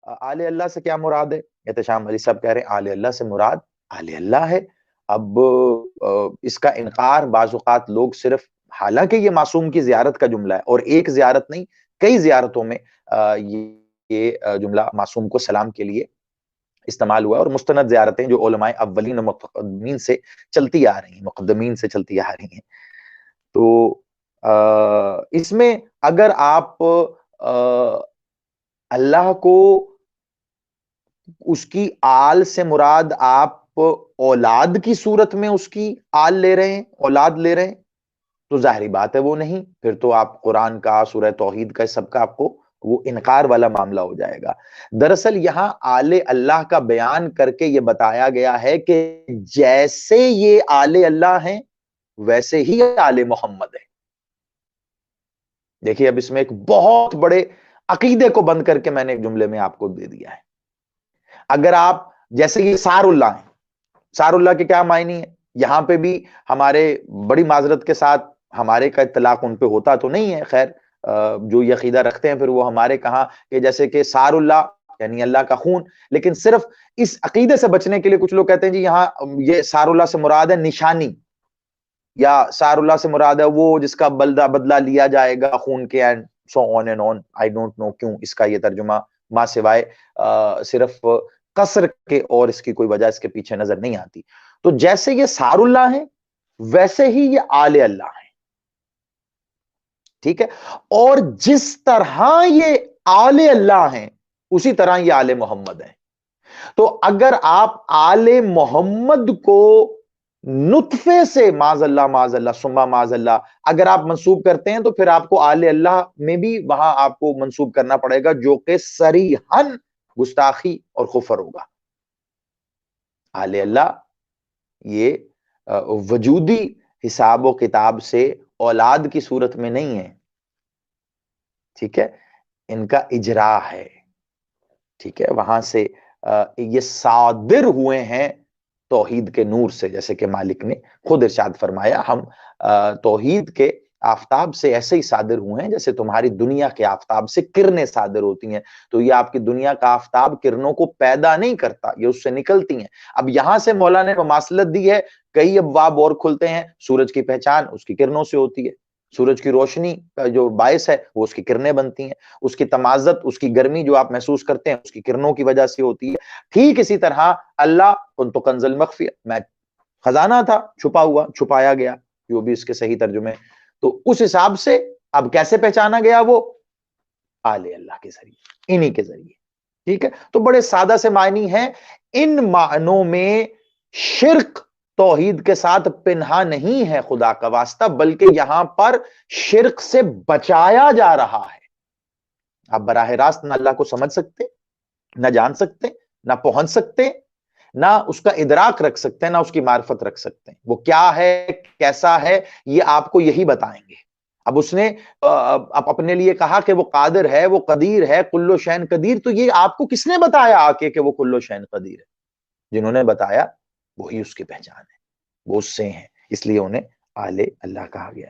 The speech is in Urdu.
آل اللہ سے کیا مراد ہے؟ احتشام علی صاحب کہہ رہے ہیں آل اللہ سے مراد آل اللہ ہے۔ اب اس کا انکار بعض اوقات لوگ صرف، حالانکہ یہ معصوم کی زیارت کا جملہ ہے، اور ایک زیارت نہیں کئی زیارتوں میں یہ جملہ معصوم کو سلام کے لیے استعمال ہوا ہے، اور مستند زیارتیں جو علماء اولین و مقدمین سے چلتی آ رہی ہیں، تو اس میں اگر آپ اللہ کو اس کی آل سے مراد آپ اولاد کی صورت میں اس کی آل لے رہے ہیں، اولاد لے رہے ہیں، تو ظاہری بات ہے وہ نہیں، پھر تو آپ قرآن کا، سورہ توحید کا، سب کا آپ کو وہ انکار والا معاملہ ہو جائے گا۔ دراصل یہاں آل اللہ کا بیان کر کے یہ بتایا گیا ہے کہ جیسے یہ آل اللہ ہیں ویسے ہی آل محمد ہے۔ دیکھیے اب اس میں ایک بہت بڑے عقیدے کو بند کر کے میں نے ایک جملے میں آپ کو دے دیا ہے۔ اگر آپ جیسے یہ سار اللہ ہیں، سار اللہ کے کیا معنی ہے؟ یہاں پہ بھی ہمارے بڑی معذرت کے ساتھ ہمارے کا اطلاق ان پہ ہوتا تو نہیں ہے، خیر جو یہ عقیدہ رکھتے ہیں پھر وہ ہمارے کہاں کہ جیسے کہ سار اللہ یعنی اللہ کا خون، لیکن صرف اس عقیدے سے بچنے کے لیے کچھ لوگ کہتے ہیں جی یہاں یہ سار اللہ سے مراد ہے نشانی، یا سار اللہ سے مراد ہے وہ جس کا بدلہ لیا جائے گا خون کے، and so on and on. I don't know کیوں اس کا یہ ترجمہ ماں سوائے صرف قصر کے اور اس کی کوئی وجہ اس کے پیچھے نظر نہیں آتی۔ تو جیسے یہ سار اللہ ہیں ویسے ہی یہ آل اللہ ہیں، ٹھیک ہے؟ اور جس طرح یہ آل اللہ ہیں اسی طرح یہ آل محمد ہیں۔ تو اگر آپ آل محمد کو نطفے سے معاذ اللہ ثم معاذ اللہ اگر آپ منسوب کرتے ہیں تو پھر آپ کو آل اللہ میں بھی وہاں آپ کو منسوب کرنا پڑے گا، جو کہ صریحاً گستاخی اور کفر ہوگا۔ آل اللہ یہ وجودی حساب و کتاب سے اولاد کی صورت میں نہیں ہے، ٹھیک ہے؟ ان کا اجرا ہے، ٹھیک ہے؟ وہاں سے یہ صادر ہوئے ہیں توحید کے نور سے، جیسے کہ مالک نے خود ارشاد فرمایا ہم توحید کے آفتاب سے ایسے ہی صادر ہوئے ہیں جیسے تمہاری دنیا کے آفتاب سے کرنیں صادر ہوتی ہیں۔ تو یہ آپ کی دنیا کا آفتاب کرنوں کو پیدا نہیں کرتا، یہ اس سے نکلتی ہیں۔ اب یہاں سے مولا نے مماثلت دی ہے، کئی ابواب اور کھلتے ہیں۔ سورج کی پہچان اس کی کرنوں سے ہوتی ہے، سورج کی روشنی کا جو باعث ہے وہ اس کی کرنیں بنتی ہیں، اس کی تمازت، اس کی گرمی جو آپ محسوس کرتے ہیں اس کی کرنوں کی وجہ سے ہوتی ہے۔ ٹھیک اسی طرح اللہ کنت کنز المخفی، میں خزانہ تھا چھپا ہوا، چھپایا گیا، جو بھی اس کے صحیح ترجمے۔ تو اس حساب سے اب کیسے پہچانا گیا؟ وہ آل اللہ کے ذریعے، انہی کے ذریعے، ٹھیک ہے؟ تو بڑے سادہ سے معنی ہیں، ان معنوں میں شرک توحید کے ساتھ پنہا نہیں ہے خدا کا واسطہ، بلکہ یہاں پر شرک سے بچایا جا رہا ہے۔ آپ براہ راست نہ اللہ کو سمجھ سکتے، نہ جان سکتے، نہ پہنچ سکتے، نہ اس کا ادراک رکھ سکتے ہیں، نہ اس کی معرفت رکھ سکتے ہیں۔ وہ کیا ہے، کیسا ہے، یہ آپ کو یہی بتائیں گے۔ اب اس نے اپنے لیے کہا کہ وہ قادر ہے، وہ قدیر ہے، کل شین قدیر، تو یہ آپ کو کس نے بتایا آ کے کہ وہ کل شین قدیر ہے؟ جنہوں نے بتایا وہی اس کی پہچان ہے، وہ اس سے ہیں، اس لیے انہیں آل اللہ کہا گیا۔